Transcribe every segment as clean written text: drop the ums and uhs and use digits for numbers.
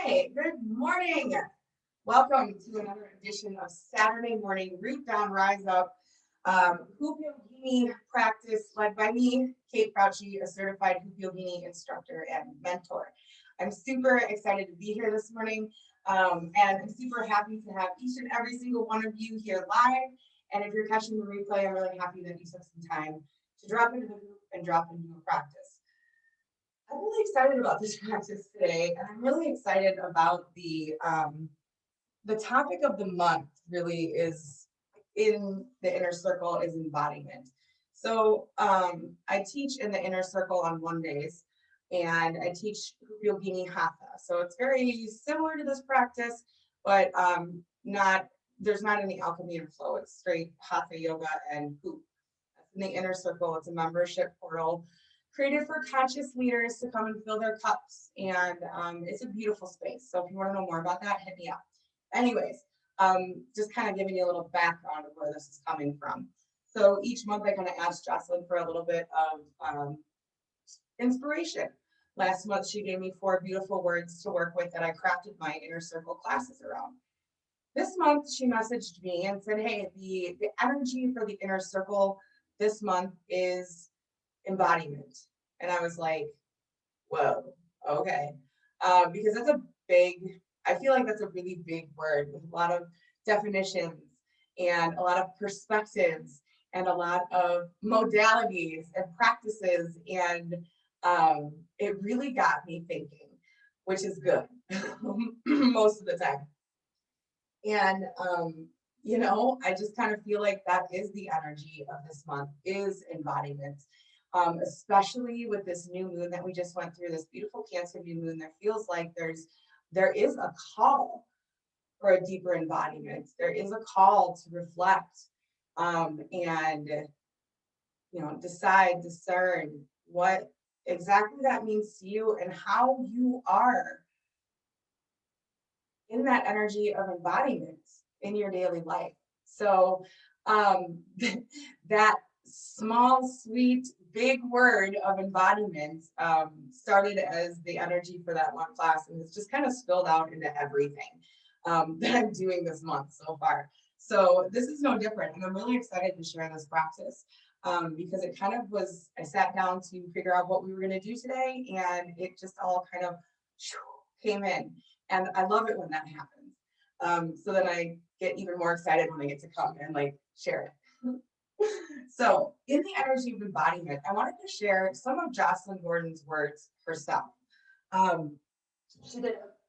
right, good morning. Welcome to another edition of Saturday Morning Root Down, Rise Up, Hoop Yogini practice led by me, Kate Crouchy, a certified Hoop Yogini instructor and mentor. I'm super excited to be here this morning, and I'm super happy to have each and every single one of you here live. And if you're catching the replay, I'm really happy that you took some time to drop into the hoop and drop into a practice. I'm really excited about this practice today, and I'm really excited about the topic of the month. Really is in the inner circle is embodiment. So I teach in the inner circle on Mondays, and I teach Yogini Hatha. So it's very similar to this practice, but not there's not any alchemy and flow. It's straight Hatha yoga and hoop. In the inner circle, it's a membership portal created for conscious leaders to come and fill their cups. And it's a beautiful space. So if you want to know more about that, hit me up. Anyways, just kind of giving you a little background of where this is coming from. So each month I kind of asked Jocelyn for a little bit of inspiration. Last month, she gave me 4 beautiful words to work with that I crafted my inner circle classes around. This month, she messaged me and said, hey, the energy for the inner circle this month is embodiment. And I was like, whoa, okay. Because that's a big, I feel like that's a really big word with a lot of definitions and a lot of perspectives and a lot of modalities and practices. And it really got me thinking, which is good most of the time. And I just kind of feel like that is the energy of this month, is embodiment. Especially with this new moon that we just went through, this beautiful Cancer new moon, there feels like there is a call for a deeper embodiment. There is a call to reflect and decide, discern what exactly that means to you and how you are in that energy of embodiment in your daily life. So that small, sweet, big word of embodiment started as the energy for that one class, and it's just kind of spilled out into everything that I'm doing this month so far. So this is no different, and I'm really excited to share this practice because it kind of was, I sat down to figure out what we were going to do today, and it just all kind of came in. And I love it when that happens. So then I get even more excited when I get to come and share it. So in the energy of embodiment, I wanted to share some of Jocelyn Gordon's words herself.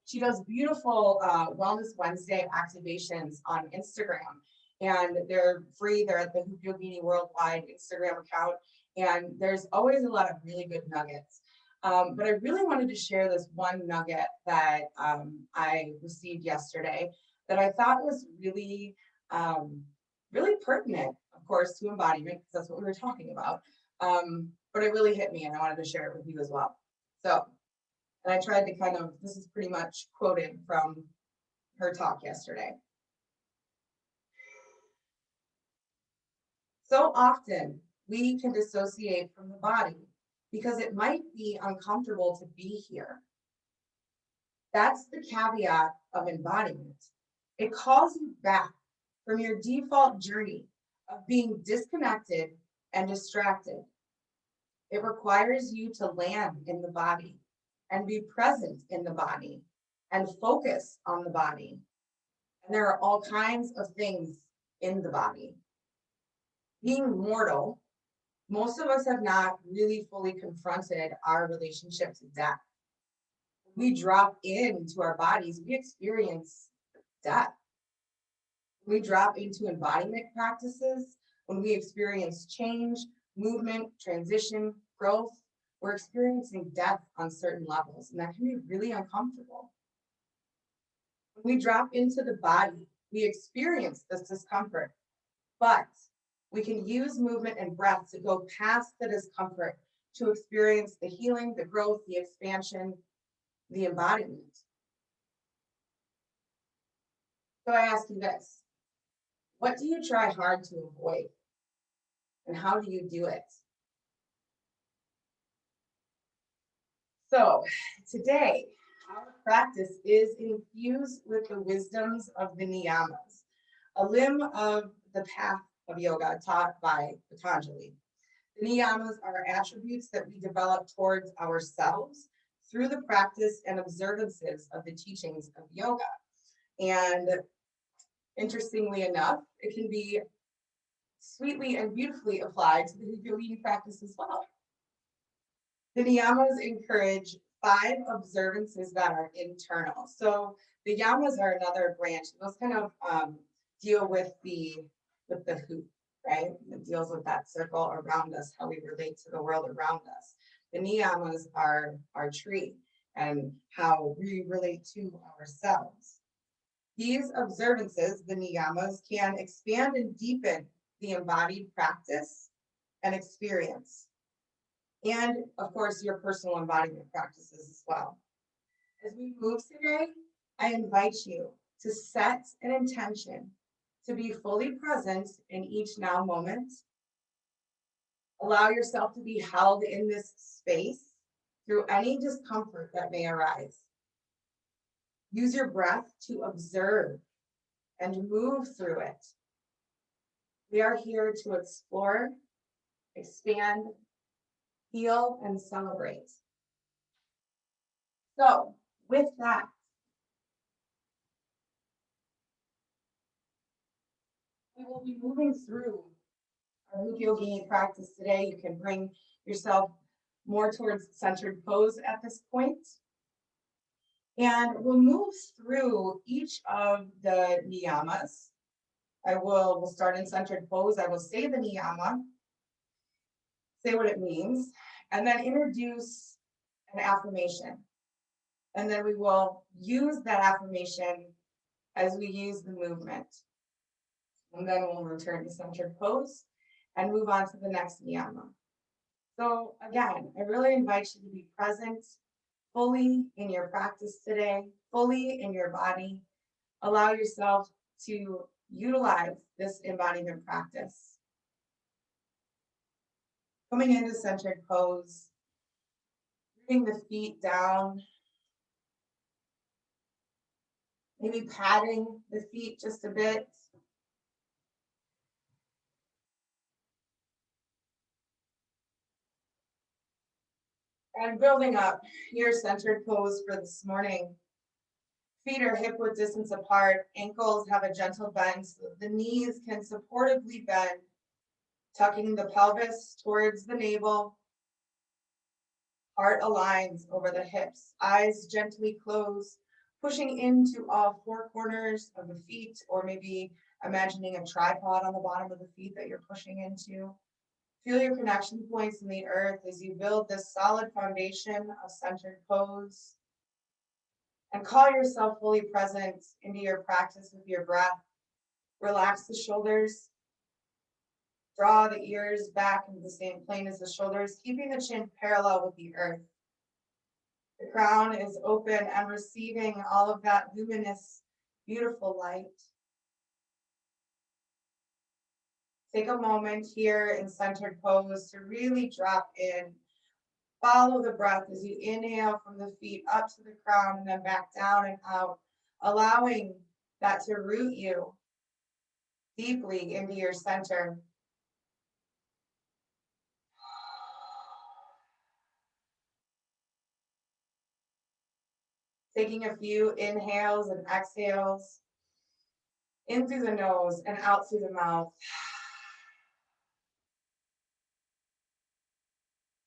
She does beautiful Wellness Wednesday activations on Instagram, and they're free. They're at the Hoop Yogini Worldwide Instagram account, and there's always a lot of really good nuggets. But I really wanted to share this one nugget that I received yesterday that I thought was really, really pertinent, of course, to embodiment, because that's what we were talking about. But it really hit me, and I wanted to share it with you as well. So, and I tried to this is pretty much quoted from her talk yesterday. So often we can dissociate from the body because it might be uncomfortable to be here. That's the caveat of embodiment. It calls you back from your default journey of being disconnected and distracted. It requires you to land in the body and be present in the body and focus on the body. And there are all kinds of things in the body. Being mortal, most of us have not really fully confronted our relationship to death. When we drop into our bodies, we experience death. When we drop into embodiment practices, when we experience change, movement, transition, growth, we're experiencing death on certain levels, and that can be really uncomfortable. When we drop into the body, we experience this discomfort, but we can use movement and breath to go past the discomfort to experience the healing, the growth, the expansion, the embodiment. So I ask you this, what do you try hard to avoid? And how do you do it? So today, Our practice is infused with the wisdoms of the Niyamas, a limb of the path of yoga taught by Patanjali. The Niyamas are attributes that we develop towards ourselves through the practice and observances of the teachings of yoga. And interestingly enough, it can be sweetly and beautifully applied to the yoga practice as well. The Niyamas encourage 5 observances that are internal. So the yamas are another branch. Those kind of deal with the hoop, right? It deals with that circle around us, how we relate to the world around us. The niyamas are our tree and how we relate to ourselves. These observances, the niyamas, can expand and deepen the embodied practice and experience. And of course, your personal embodiment practices as well. As we move today, I invite you to set an intention to be fully present in each now moment. Allow yourself to be held in this space through any discomfort that may arise. Use your breath to observe and move through it. We are here to explore, expand, heal, and celebrate. So, with that, we will be moving through our Yogini practice today. You can bring yourself more towards centered pose at this point. And we'll move through each of the niyamas. We'll start in centered pose. I will say the niyama, say what it means, and then introduce an affirmation. And then we will use that affirmation as we use the movement. And then we'll return to centered pose and move on to the next niyama. So again, I really invite you to be present fully in your practice today, fully in your body. Allow yourself to utilize this embodiment practice. Coming into centered pose, bringing the feet down, maybe patting the feet just a bit. And building up your centered pose for this morning. Feet are hip width distance apart, ankles have a gentle bend, so the knees can supportively bend, tucking the pelvis towards the navel. Heart aligns over the hips, eyes gently close, pushing into all 4 corners of the feet, or maybe imagining a tripod on the bottom of the feet that you're pushing into. Feel your connection points in the earth as you build this solid foundation of centered pose. And call yourself fully present into your practice with your breath. Relax the shoulders. Draw the ears back into the same plane as the shoulders, keeping the chin parallel with the earth. The crown is open and receiving all of that luminous, beautiful light. Take a moment here in centered pose to really drop in. Follow the breath as you inhale from the feet up to the crown and then back down and out, allowing that to root you deeply into your center. Taking a few inhales and exhales in through the nose and out through the mouth.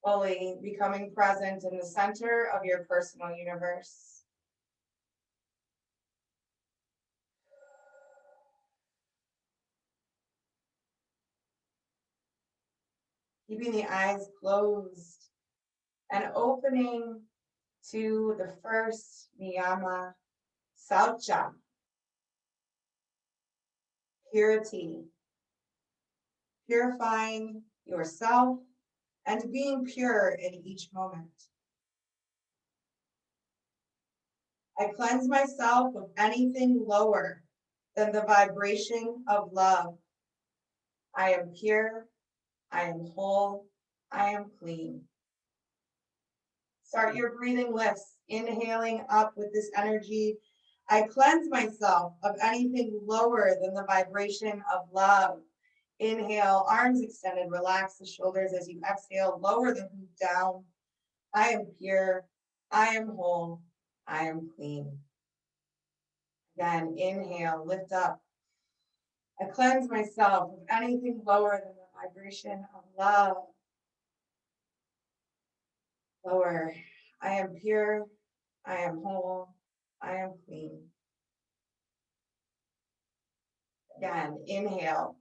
Fully becoming present in the center of your personal universe. Keeping the eyes closed and opening to the first niyama, saucha, purity, purifying yourself and being pure in each moment. I cleanse myself of anything lower than the vibration of love. I am pure, I am whole, I am clean. Start your breathing lifts Inhaling up with this energy, I cleanse myself of anything lower than the vibration of love. Inhale, arms extended, relax the shoulders as you exhale, lower the hoop down. I am pure, I am whole, I am clean. Again, inhale, lift up. I cleanse myself of anything lower than the vibration of love. Lower, I am pure, I am whole, I am clean. Again, inhale.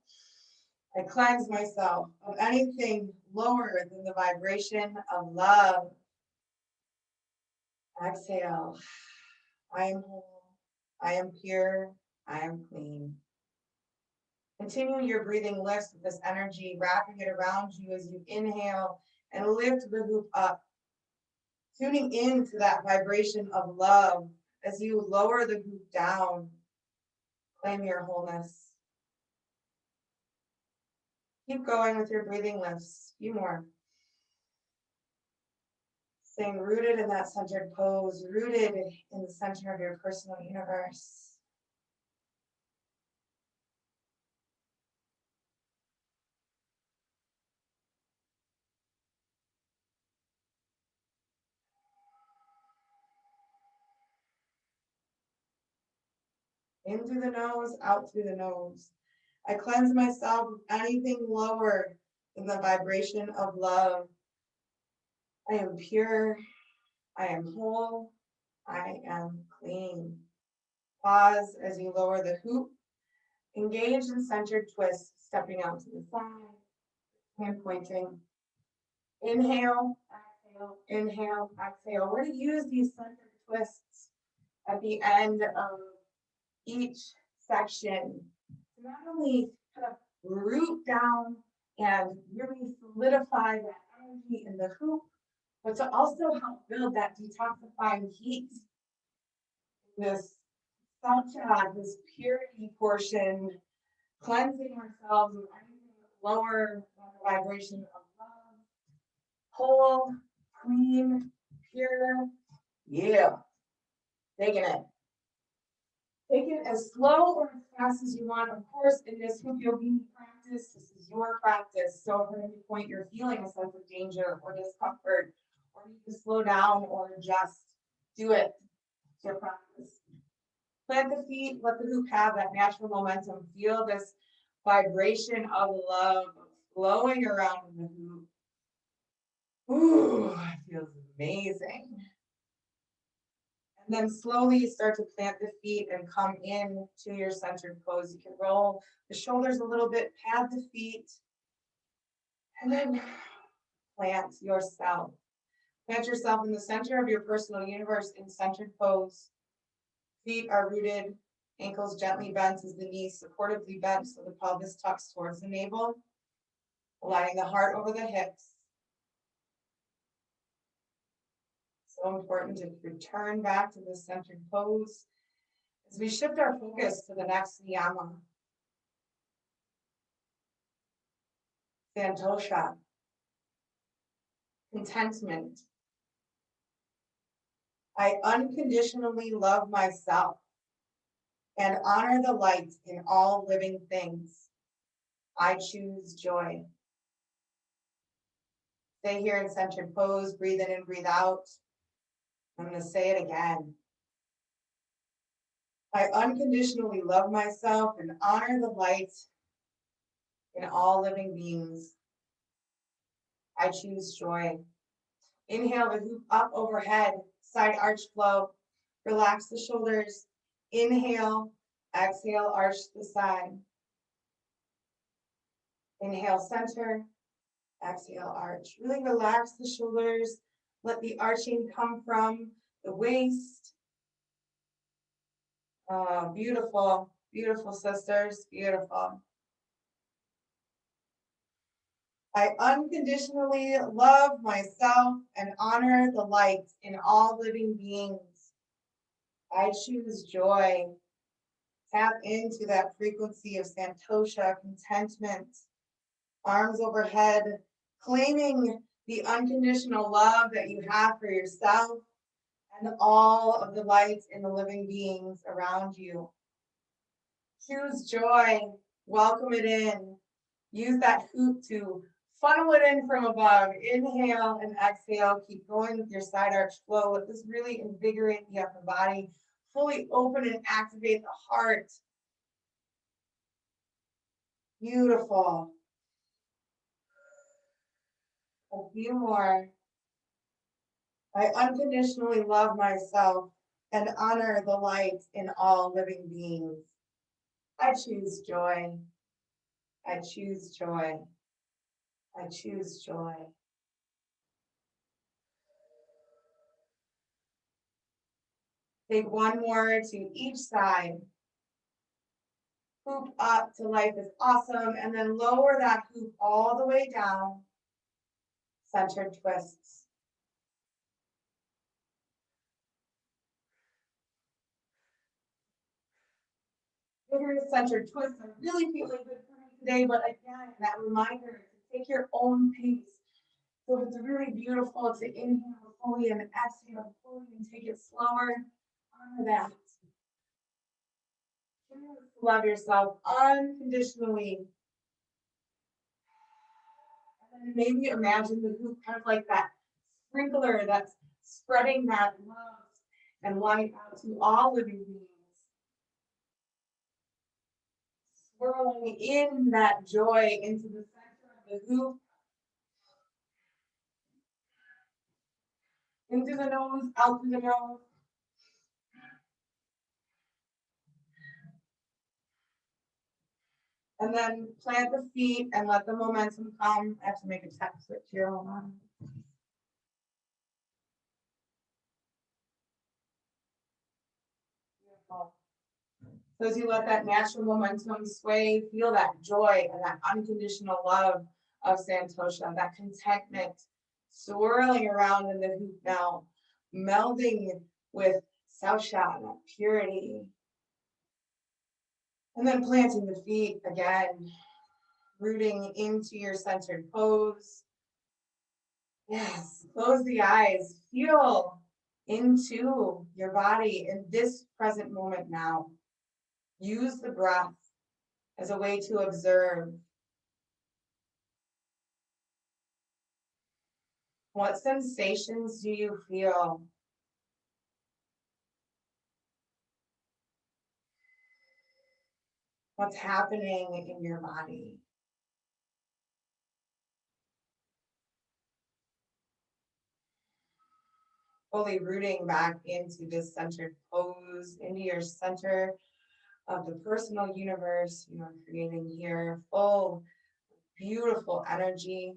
I cleanse myself of anything lower than the vibration of love. Exhale. I am whole. I am pure. I am clean. Continue your breathing lifts with this energy, wrapping it around you as you inhale and lift the hoop up. Tuning into that vibration of love as you lower the hoop down. Claim your wholeness. Keep going with your breathing lifts. A few more. Staying rooted in that centered pose, rooted in the center of your personal universe. In through the nose, out through the nose. I cleanse myself of anything lower than the vibration of love. I am pure. I am whole. I am clean. Pause as you lower the hoop. Engage in centered twist, stepping out to the side, hand pointing. Inhale, exhale, inhale, exhale. We're going to use these centered twists at the end of each section to not only kind of root down and really solidify that energy in the hoop, but to also help build that detoxifying heat in this sacha, this purity portion, cleansing ourselves of anything lower than the vibration of love, whole, clean, pure. Yeah, taking it. Take it as slow or as fast as you want. Of course, in this hoop yoga practice, this is your practice. So if at any point you're feeling a sense of danger or discomfort, or you can slow down or just do it. It's your practice. Plant the feet, let the hoop have that natural momentum. Feel this vibration of love flowing around in the hoop. Ooh, it feels amazing. And then slowly start to plant the feet and come in to your centered pose. You can roll the shoulders a little bit, pad the feet, and then plant yourself. Plant yourself in the center of your personal universe in centered pose. Feet are rooted, ankles gently bent as the knees supportively bent so the pelvis tucks towards the navel, aligning the heart over the hips. So important to return back to this centered pose as we shift our focus to the next niyama. Santosha. Contentment. I unconditionally love myself and honor the light in all living things. I choose joy. Stay here in centered pose, breathe in and breathe out. I'm going to say it again. I unconditionally love myself and honor the light in all living beings. I choose joy. Inhale the hoop up overhead, side arch flow. Relax the shoulders. Inhale, exhale, arch the side. Inhale, center. Exhale, arch. Really relax the shoulders. Let the arching come from the waist. Oh, beautiful, beautiful sisters, beautiful. I unconditionally love myself and honor the light in all living beings. I choose joy. Tap into that frequency of santosha, contentment, arms overhead, claiming the unconditional love that you have for yourself and all of the lights in the living beings around you. Choose joy, welcome it in. Use that hoop to funnel it in from above. Inhale and exhale. Keep going with your side arch flow. Let this really invigorate the upper body. Fully open and activate the heart. Beautiful. A few more. I unconditionally love myself and honor the light in all living beings. I choose joy. I choose joy. I choose joy. Take one more to each side. Hoop up to life is awesome, and then lower that hoop all the way down. Centered twists. Vigorous centered twists are really feeling good for me today, but again, that reminder to take your own pace. So it's really beautiful to inhale fully and exhale fully and take it slower. Honor that. Love yourself unconditionally. And then maybe imagine the hoop kind of like that sprinkler that's spreading that love and light out to all living beings. Swirling in that joy into the center of the hoop. Into the nose, out through the nose. And then plant the feet and let the momentum come. I have to make a tap switch here. Hold on. Beautiful. So as you let that natural momentum sway, feel that joy and that unconditional love of Santosha, that contentment swirling around in the hoop now, melding with Sausha, that purity. And then planting the feet again, rooting into your centered pose. Yes, close the eyes, feel into your body in this present moment now. Use the breath as a way to observe. What sensations do you feel? What's happening in your body? Fully rooting back into this centered pose, into your center of the personal universe you are creating here, full, beautiful energy.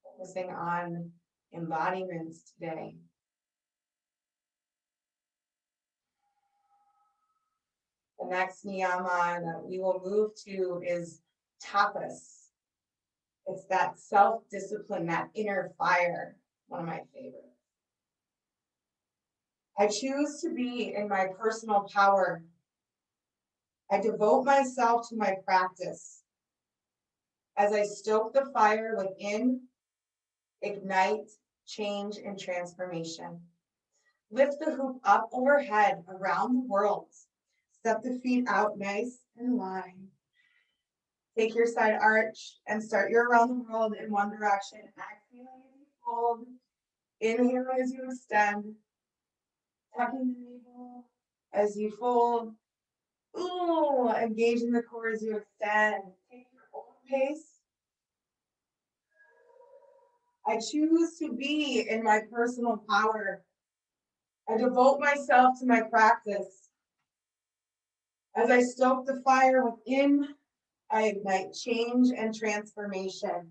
Focusing on embodiments today. The next niyama that we will move to is tapas. It's that self-discipline, that inner fire, one of my favorites. I choose to be in my personal power. I devote myself to my practice. As I stoke the fire within, ignite, change, and transformation. Lift the hoop up overhead around the world. Step the feet out nice and wide. Take your side arch and start your around the world in one direction. Exhale as you fold. Inhale as you extend. Tucking the navel as you fold. Ooh, engaging the core as you extend. Take your own pace. I choose to be in my personal power. I devote myself to my practice. As I stoke the fire within, I ignite change and transformation.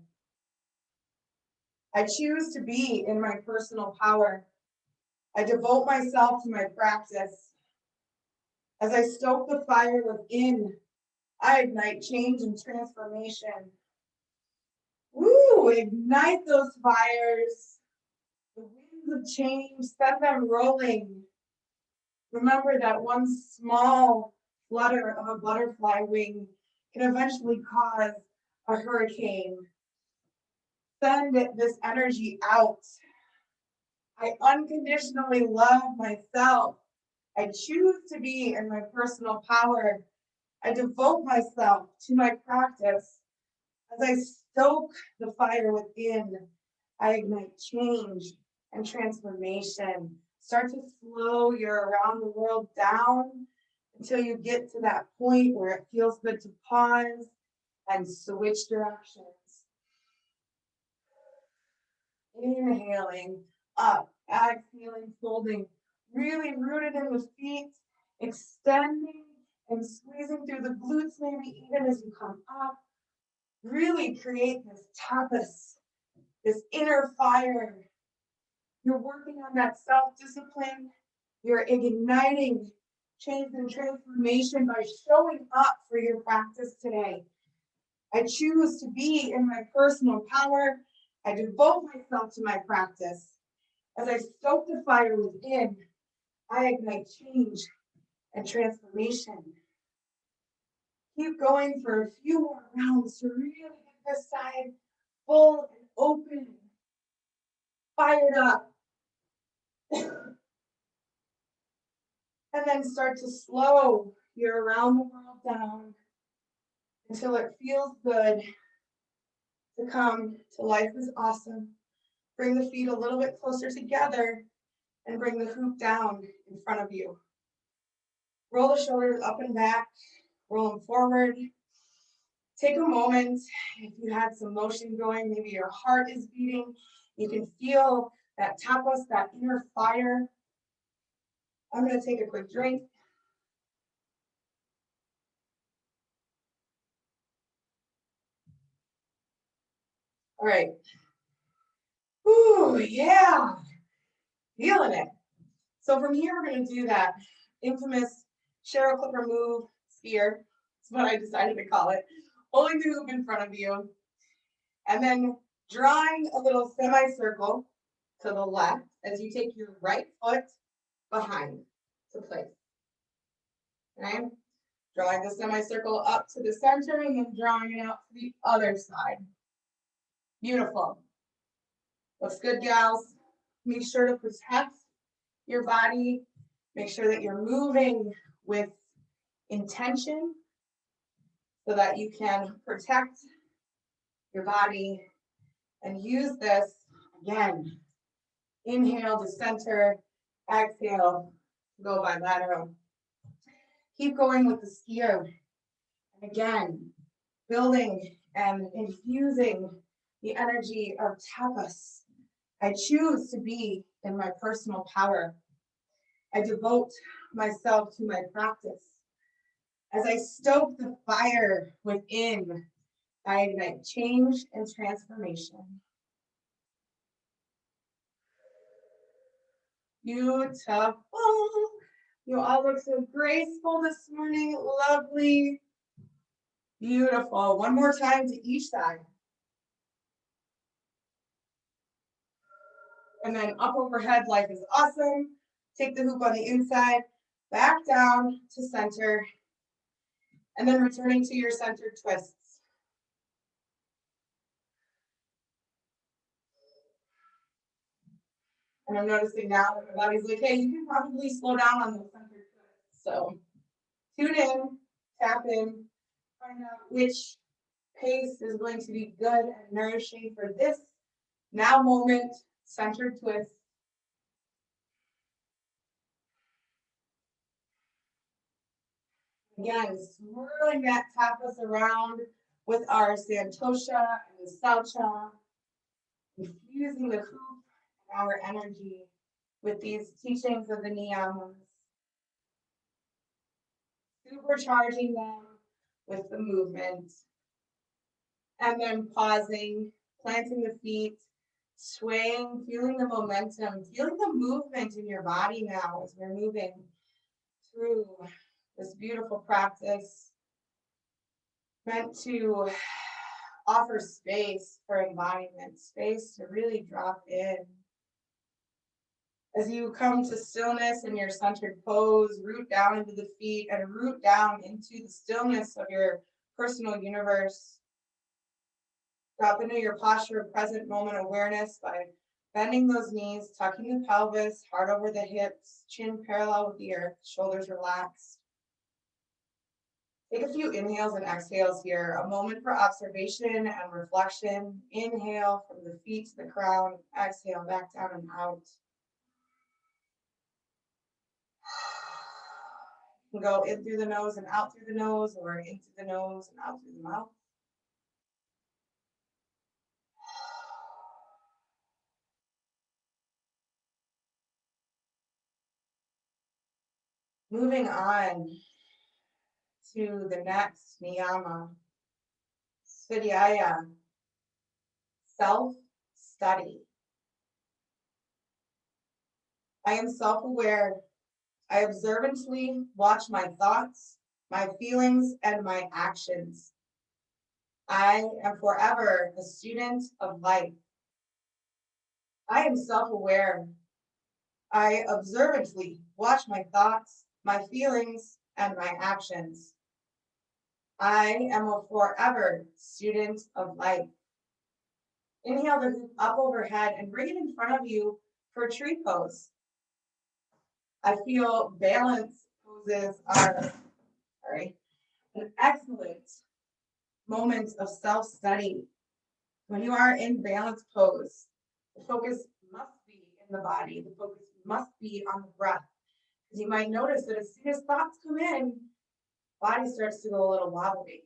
I choose to be in my personal power. I devote myself to my practice. As I stoke the fire within, I ignite change and transformation. Woo! Ignite those fires. The winds of change, set them rolling. Remember that one small flutter of a butterfly wing can eventually cause a hurricane. Send this energy out I unconditionally love myself. I choose to be in my personal power. I devote myself to my practice. As I stoke the fire within, I ignite change and transformation. Start to slow your around the world down until you get to that point where it feels good to pause and switch directions. Inhaling up, exhaling, folding, really rooted in the feet, extending and squeezing through the glutes, maybe even as you come up. Really create this tapas, this inner fire. You're working on that self-discipline. You're igniting change and transformation by showing up for your practice today. I choose to be in my personal power. I devote myself to my practice. As I stoke the fire within, I ignite change and transformation. Keep going for a few more rounds to really get this side full and open, fired up. And then start to slow your around the world down until it feels good to come to life is awesome. Bring the feet a little bit closer together and bring the hoop down in front of you. Roll the shoulders up and back, roll them forward. Take a moment, if you had some motion going, maybe your heart is beating, you can feel that tapas, that inner fire. I'm going to take a quick drink. All right. Ooh, yeah. Feeling it. So from here, we're going to do that infamous Cheryl Clipper move, skier. That's what I decided to call it. Holding the hoop in front of you. And then drawing a little semicircle to the left as you take your right foot behind to place. Okay? Drawing the semicircle up to the center and then drawing it out to the other side. Beautiful. Looks good, gals. Make sure to protect your body. Make sure that you're moving with intention so that you can protect your body and use this again. Inhale to center, exhale, go bilateral. Keep going with the skier. And again, building and infusing the energy of tapas. I choose to be in my personal power. I devote myself to my practice. As I stoke the fire within, I ignite change and transformation. Beautiful. You all look so graceful this morning. Lovely. Beautiful. One more time to each side. And then up overhead, life is awesome. Take the hoop on the inside, back down to center, and then returning to your centered twists. And I'm noticing now that my body's like, hey, you can probably slow down on those centered twists. So tune in, tap in, find out which pace is going to be good and nourishing for this now moment, centered twist. Again, swirling that tapas around with our santosha and the salcha, infusing the hoop and our energy with these teachings of the Niyamas, supercharging them with the movement, and then pausing, planting the feet, swaying, feeling the momentum, feeling the movement in your body now as we're moving through this beautiful practice meant to offer space for embodiment, space to really drop in. As you come to stillness in your centered pose, root down into the feet and root down into the stillness of your personal universe. Drop into your posture of present moment awareness by Bending those knees, tucking the pelvis, heart over the hips, chin parallel with the earth, shoulders relaxed. Take a few inhales and exhales here, a moment for observation and reflection. Inhale from the feet to the crown, exhale back down and out. You can go in through the nose and out through the nose, or into the nose and out through the mouth. Moving on to the next niyama, svidhyaya, self-study. I am self-aware. I observantly watch my thoughts, my feelings, and my actions. I am forever a student of life. I am self-aware. I observantly watch my thoughts, my feelings, and my actions. I am a forever student of life. Inhale the hoop up overhead and bring it in front of you for tree pose. I feel balance poses are, an excellent moment of self-study. When you are in balance pose, the focus must be in the body. The focus must be on the breath. Because you might notice that as soon as thoughts come in, body starts to go a little wobbly.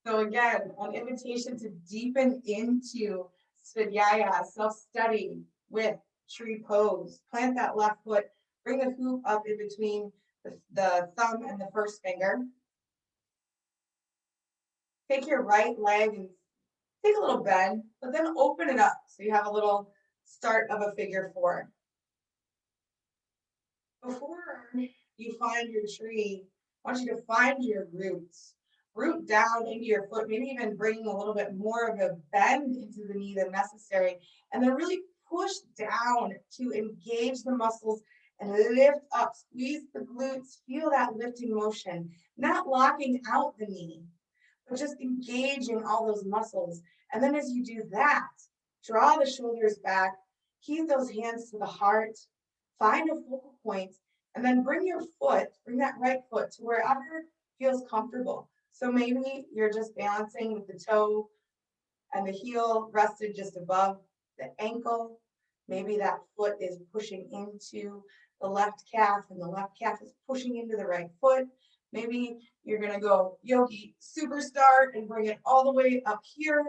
So again, an invitation to deepen into svidhyaya, self-study with tree pose. Plant that left foot, bring the hoop up in between the thumb and the first finger. Take your right leg and take a little bend, but then open it up so you have a little start of a figure four. Before you find your tree, I want you to find your roots. Root down into your foot, maybe even bringing a little bit more of a bend into the knee than necessary, and then really push down to engage the muscles and lift up, squeeze the glutes, feel that lifting motion, not locking out the knee, but just engaging all those muscles. And then as you do that, draw the shoulders back, keep those hands to the heart, find a focal point, and then bring your foot, bring that right foot to wherever feels comfortable. So maybe you're just balancing with the toe and the heel rested just above the ankle. Maybe that foot is pushing into the left calf and the left calf is pushing into the right foot. Maybe you're gonna go yogi superstar and bring it all the way up here.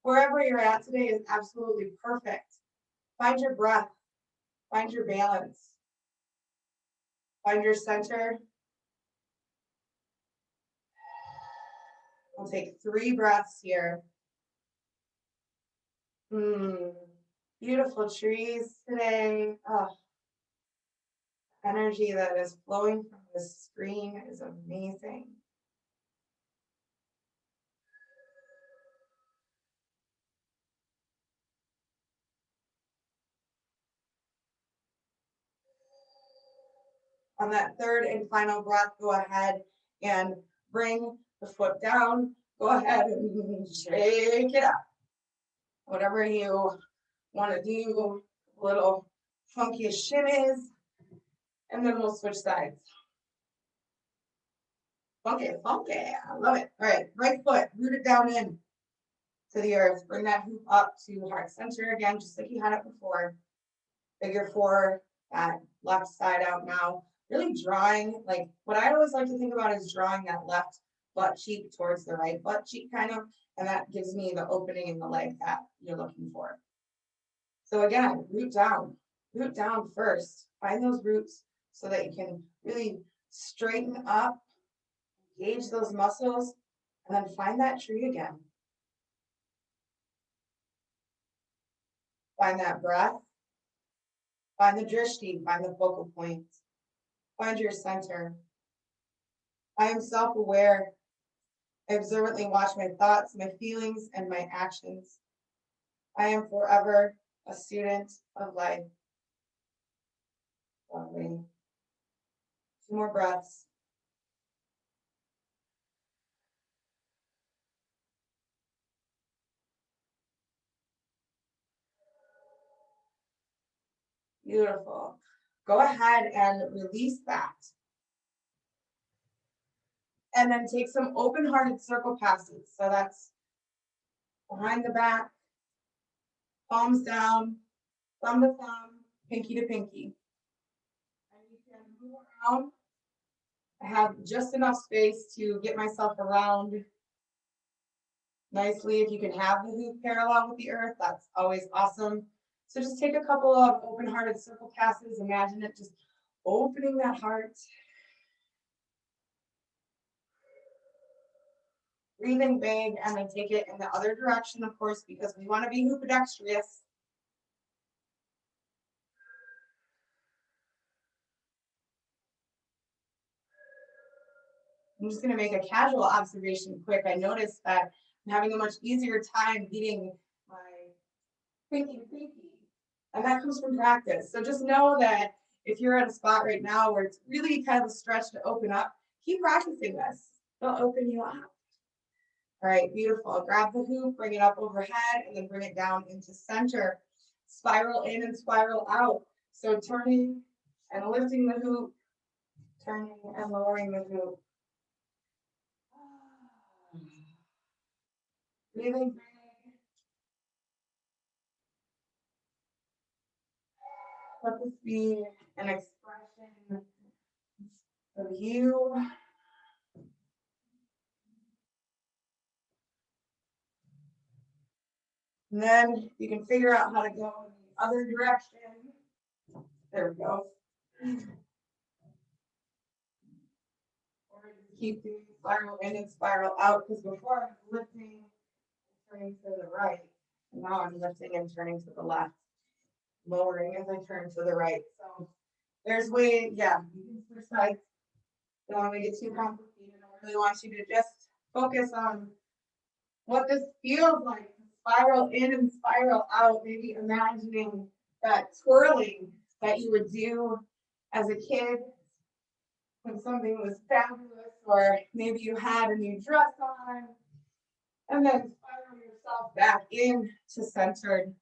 Wherever you're at today is absolutely perfect. Find your breath, find your balance, find your center. We'll take 3 breaths here. Beautiful trees today. Oh, energy that is flowing from the screen is amazing. On that third and final breath, go ahead and bring the foot down. Go ahead and shake it up. Whatever you want to do, a little funky shimmies, and then we'll switch sides. Funky, funky, I love it. All right, right foot, root it down in to the earth. Bring that hoop up to heart center again, just like you had it before. Figure four, that left side out now. Really drawing, like what I always like to think about is drawing that left butt cheek towards the right butt cheek kind of, and that gives me the opening in the leg that you're looking for. So again, root down first. Find those roots so that you can really straighten up, engage those muscles, and then find that tree again. Find that breath. Find the drishti, find the focal points. Find your center. I am self-aware. I observantly watch my thoughts, my feelings, and my actions. I am forever a student of life. Lovely. 2 more breaths. Beautiful. Go ahead and release that. And then take some open-hearted circle passes. So that's behind the back, palms down, thumb to thumb, pinky to pinky. And you can move around. I have just enough space to get myself around nicely. If you can have the hoop parallel with the earth, that's always awesome. So just take a couple of open-hearted circle passes. Imagine it just opening that heart. Breathing big, and then take it in the other direction, of course, because we want to be hoopodextrous. I'm just going to make a casual observation quick. I noticed that I'm having a much easier time beating my pinky, and that comes from practice. So just know that if you're at a spot right now where it's really kind of a stretch to open up, keep practicing this. It'll open you up. All right, beautiful. Grab the hoop, bring it up overhead, and then bring it down into center. Spiral in and spiral out. So turning and lifting the hoop, turning and lowering the hoop. Breathing big. Let this be an expression of you. And then you can figure out how to go in the other direction. There we go. Or keep doing spiral in and spiral out, because before I was lifting and turning to the right. And now I'm lifting and turning to the left. Lowering as I turn to the right. So there's way, yeah, you can switch sides. Don't want to make it too complicated. I really want you to just focus on what this feels like. Spiral in and spiral out. Maybe imagining that twirling that you would do as a kid when something was fabulous, or maybe you had a new dress on, and then spiral yourself back in to centered.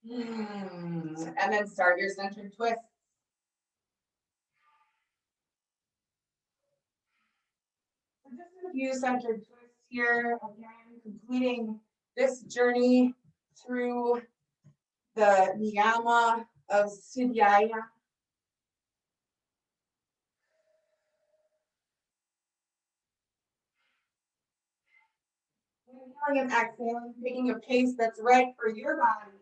And then start your centered twist. So just a few centered twists here, again, completing this journey through the Niyama of Sudhyaya. Inhaling and exhaling, taking a pace that's right for your body.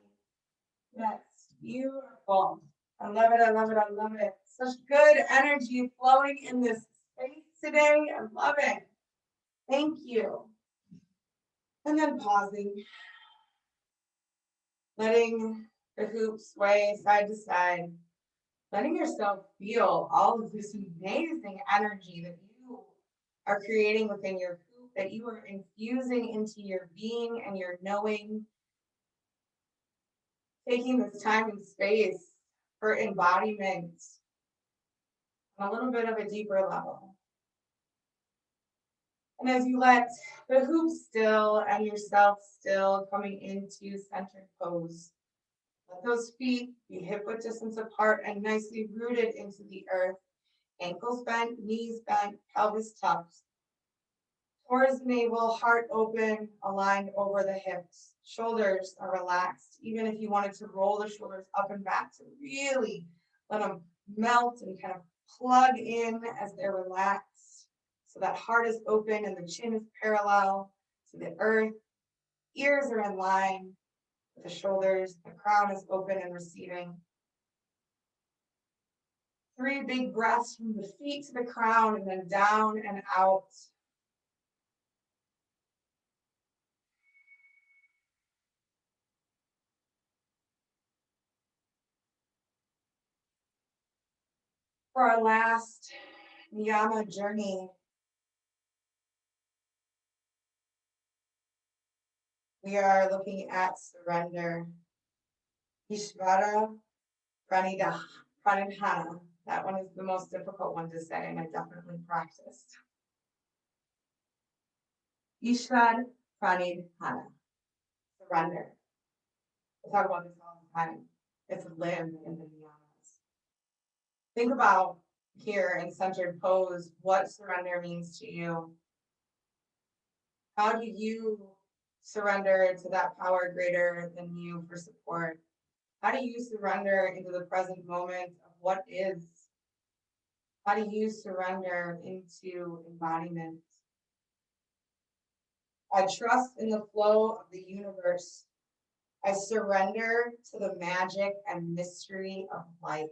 That's beautiful. I love it, I love it, I love it. Such good energy flowing in this space today. I love it. Thank you. And then pausing. Letting the hoop sway side to side. Letting yourself feel all of this amazing energy that you are creating within your hoop, that you are infusing into your being and your knowing. Taking this time and space for embodiment on a little bit of a deeper level. And as you let the hoop still and yourself still, coming into centered pose, let those feet be hip-width distance apart and nicely rooted into the earth. Ankles bent, knees bent, pelvis tucked. Towards the navel, heart open, aligned over the hips. Shoulders are relaxed. Even if you wanted to roll the shoulders up and back to really let them melt and kind of plug in as they're relaxed. So that heart is open and the chin is parallel to the earth. Ears are in line with the shoulders. The crown is open and receiving. 3 big breaths from the feet to the crown and then down and out. For our last Niyama journey, we are looking at surrender. Ishvara Pranidhana. That one is the most difficult one to say, and I definitely practiced. Ishvara Pranidhana. Surrender. I talk about this all the time. It's live in the Niyamas. Think about here in centered pose what surrender means to you. How do you surrender to that power greater than you for support? How do you surrender into the present moment of what is? How do you surrender into embodiment? I trust in the flow of the universe. I surrender to the magic and mystery of life.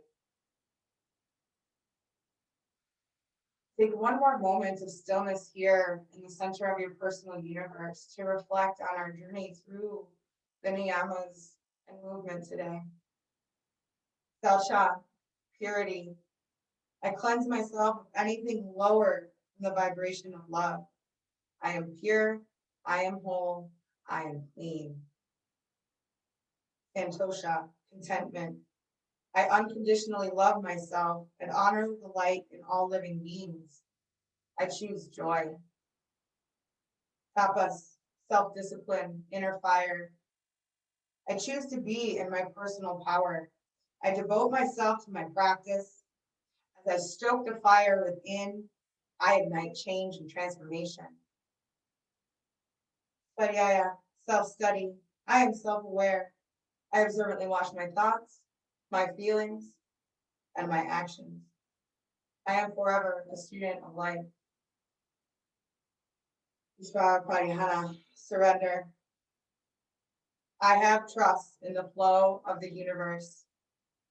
Take one more moment of stillness here in the center of your personal universe to reflect on our journey through the Niyamas and movement today. Selsha, purity. I cleanse myself of anything lower than the vibration of love. I am pure, I am whole, I am clean. Santosha, contentment. I unconditionally love myself and honor the light in all living beings. I choose joy. Tapas, self-discipline, inner fire. I choose to be in my personal power. I devote myself to my practice. As I stoke the fire within, I ignite change and transformation. Swadhyaya, self-study. I am self-aware. I observantly watch my thoughts, my feelings, and my actions. I am forever a student of life. Vishva Pradihana, surrender. I have trust in the flow of the universe.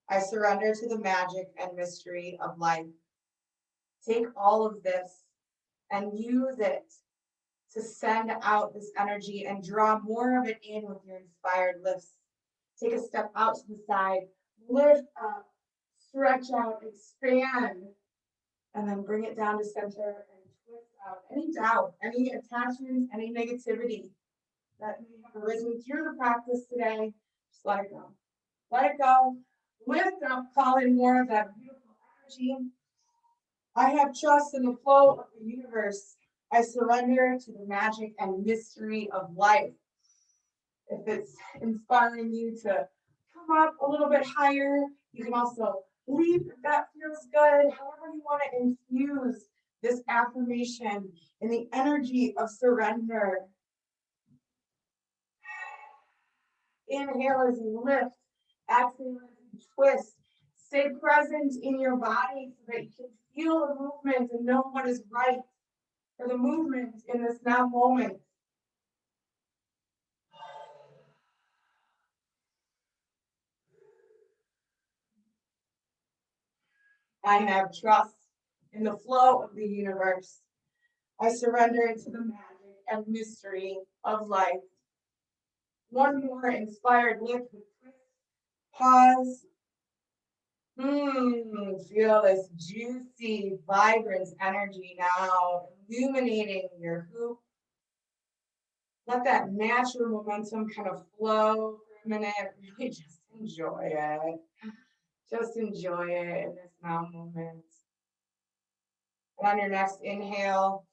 I surrender to the magic and mystery of life. Take all of this and use it to send out this energy and draw more of it in with your inspired lifts. Take a step out to the side, lift up, stretch out, expand, and then bring it down to center and twist out any doubt, any attachments, any negativity that may have arisen through the practice today. Just let it go. Let it go. Lift up, call in more of that beautiful energy. I have trust in the flow of the universe. I surrender to the magic and mystery of life. If it's inspiring you to come up a little bit higher, you can also leap if that feels good. However you want to infuse this affirmation in the energy of surrender. Inhale as you lift, exhale as you twist. Stay present in your body so that you can feel the movement and know what is right for the movement in this now moment. I have trust in the flow of the universe. I surrender into the magic and mystery of life. One more inspired lift with twist. Pause. Feel this juicy, vibrant energy now illuminating your hoop. Let that natural momentum kind of flow for a minute. Really just enjoy it. Just enjoy it in this now moment. And on your next inhale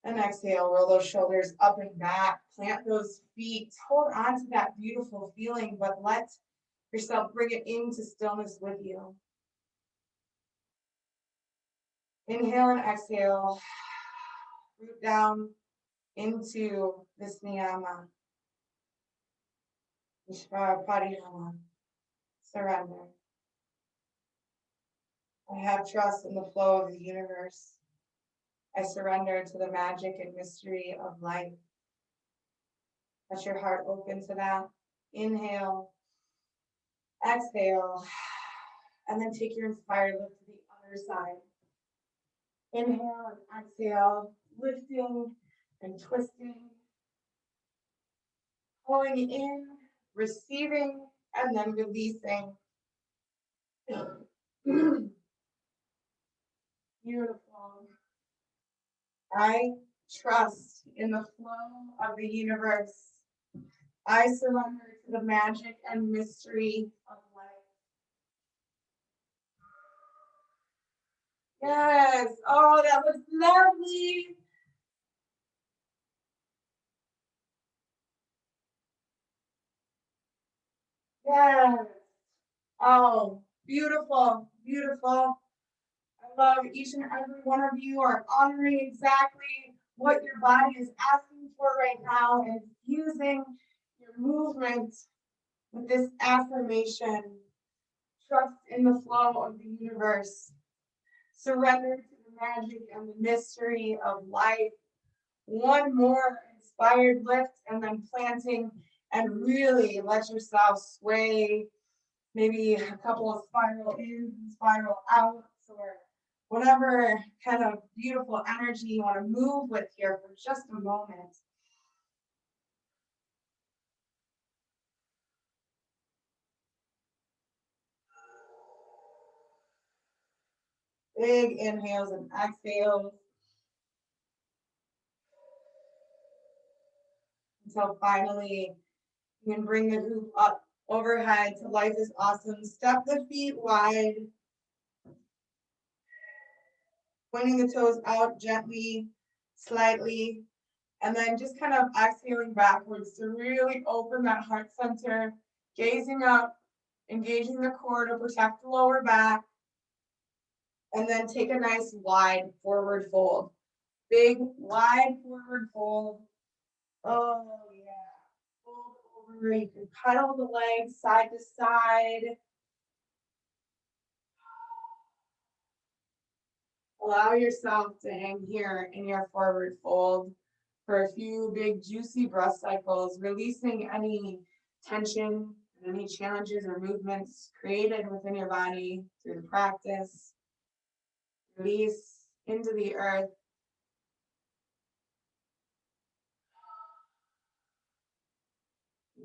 and exhale, roll those shoulders up and back. Plant those feet. Hold on to that beautiful feeling, but let yourself bring it into stillness with you. Inhale and exhale. Root down into this niyama. Vishva Pradihana. Surrender. I have trust in the flow of the universe. I surrender to the magic and mystery of life. Let your heart open to that. Inhale, exhale, and then take your inspired lift to the other side. Inhale and exhale, lifting and twisting, pulling in, receiving, and then releasing. Beautiful. I trust in the flow of the universe. I surrender to the magic and mystery of life. Yes. Oh, that was lovely. Yes. Oh, beautiful, beautiful. I love each and every one of you are honoring exactly what your body is asking for right now and fusing your movement with this affirmation. Trust in the flow of the universe. Surrender to the magic and the mystery of life. One more inspired lift and then planting, and really let yourself sway. Maybe a couple of spiral ins and spiral outs, or whatever kind of beautiful energy you want to move with here for just a moment. Big inhales and exhales until finally you can bring the hoop up overhead to Life is Awesome. Step the feet wide, pointing the toes out gently, slightly, and then just kind of exhaling backwards to really open that heart center, gazing up, engaging the core to protect the lower back, and then take a nice wide forward fold. Big, wide forward fold. Oh, yeah. Fold over. You can pedal the legs side to side. Allow yourself to hang here in your forward fold for a few big, juicy breath cycles, releasing any tension and any challenges or movements created within your body through the practice. Release into the earth.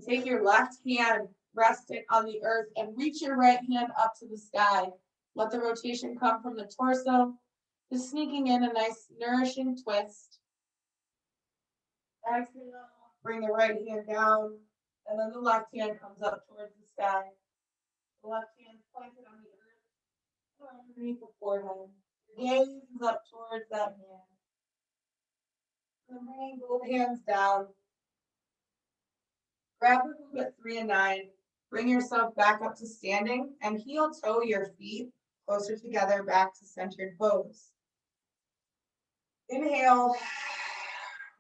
Take your left hand, rest it on the earth, and reach your right hand up to the sky. Let the rotation come from the torso, just sneaking in a nice nourishing twist. Exhale, bring the right hand down, and then the left hand comes up towards the sky. The left hand planted on the earth, underneath the forehead. Your gaze is up towards that hand. And bringing both hands down. Grab the hoop at 3 and 9. Bring yourself back up to standing and heel toe your feet closer together back to centered pose. Inhale,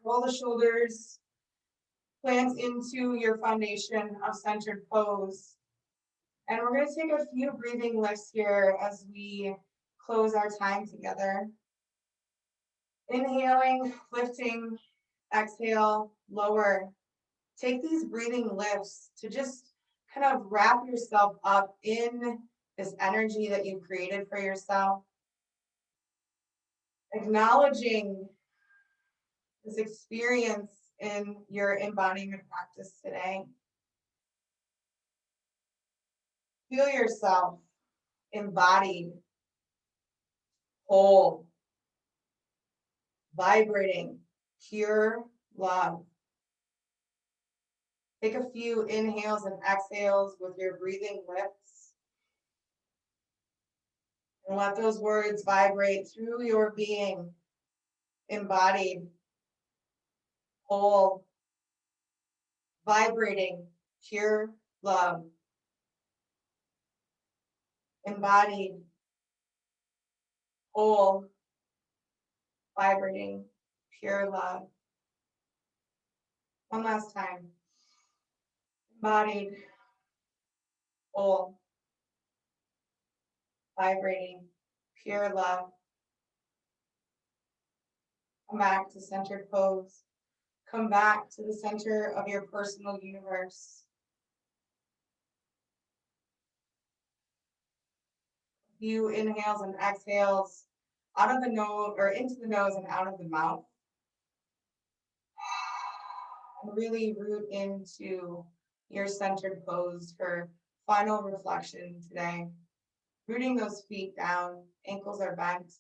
roll the shoulders, plant into your foundation of centered pose. And we're going to take a few breathing lifts here as we close our time together. Inhaling, lifting, exhale, lower. Take these breathing lifts to just kind of wrap yourself up in this energy that you've created for yourself. Acknowledging this experience in your embodiment practice today. Feel yourself embodied, whole, vibrating, pure love. Take a few inhales and exhales with your breathing lips. And let those words vibrate through your being, embodied, whole, vibrating, pure love. Embodied, whole, vibrating, pure love. One last time. Embodied, whole, vibrating, pure love. Come back to centered pose. Come back to the center of your personal universe. Few inhales and exhales out of the nose or into the nose and out of the mouth. And really root into your centered pose for final reflection today. Rooting those feet down, ankles are bent.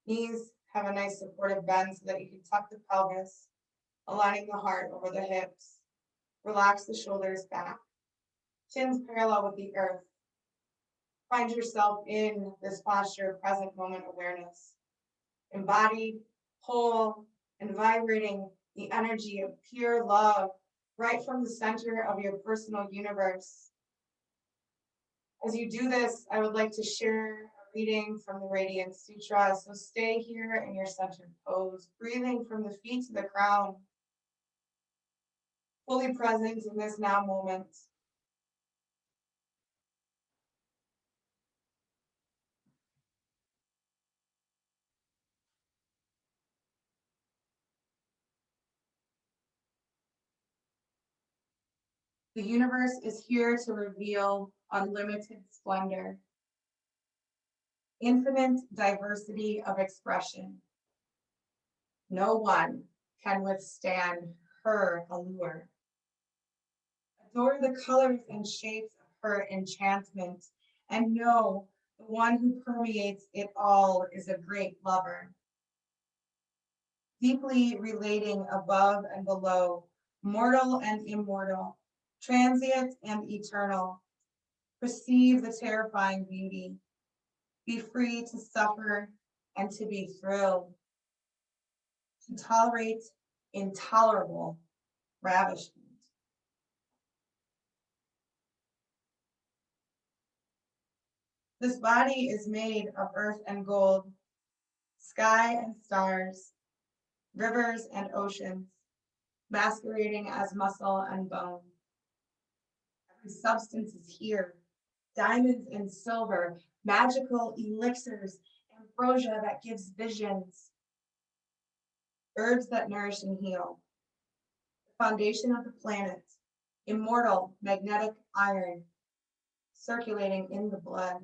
Knees have a nice supportive bend so that you can tuck the pelvis, aligning the heart over the hips. Relax the shoulders back. Chins parallel with the earth. Find yourself in this posture of present moment awareness. Embodied, whole, and vibrating the energy of pure love right from the center of your personal universe. As you do this, I would like to share a reading from the Radiant Sutra. So stay here in your centered pose, breathing from the feet to the crown, fully present in this now moment. The universe is here to reveal unlimited splendor, infinite diversity of expression. No one can withstand her allure. Adore the colors and shapes of her enchantment, and know the one who permeates it all is a great lover. Deeply relating above and below, mortal and immortal, transient and eternal, perceive the terrifying beauty, be free to suffer and to be thrilled, to tolerate intolerable ravishment. This body is made of earth and gold, sky and stars, rivers and oceans, masquerading as muscle and bone. Every substance is here, diamonds and silver, magical elixirs, ambrosia that gives visions, herbs that nourish and heal, the foundation of the planet, immortal magnetic iron, circulating in the blood.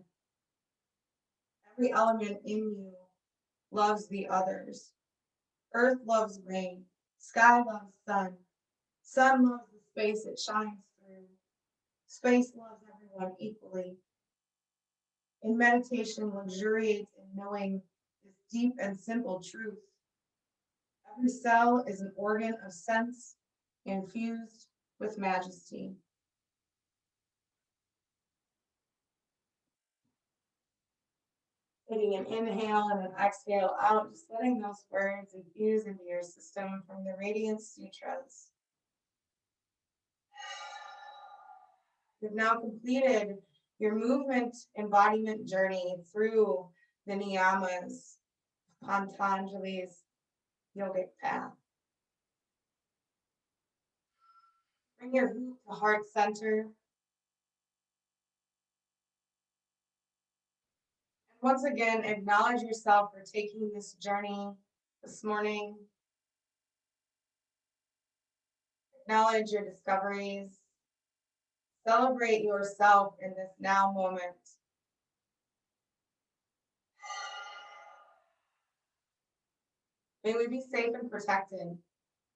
Every element in you loves the others. Earth loves rain, sky loves sun, sun loves the space it shines through, space loves everyone equally. In meditation, luxuriates in knowing this deep and simple truth. Every cell is an organ of sense infused with majesty. Taking an inhale and an exhale out, just letting those words infuse into your system from the Radiant Sutras. You've now completed your movement embodiment journey through the Niyamas, Patanjali's yogic path. Bring your root to heart center. And once again, acknowledge yourself for taking this journey this morning. Acknowledge your discoveries. Celebrate yourself in this now moment. May we be safe and protected.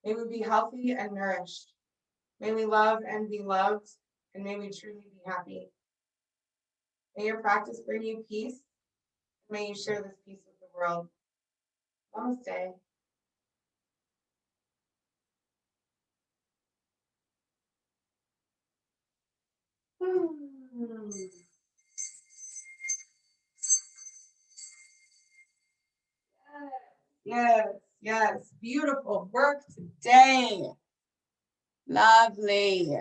May we be healthy and nourished. May we love and be loved, and may we truly be happy. May your practice bring you peace. May you share this peace with the world. Namaste. Yes, yes, beautiful work today. Lovely.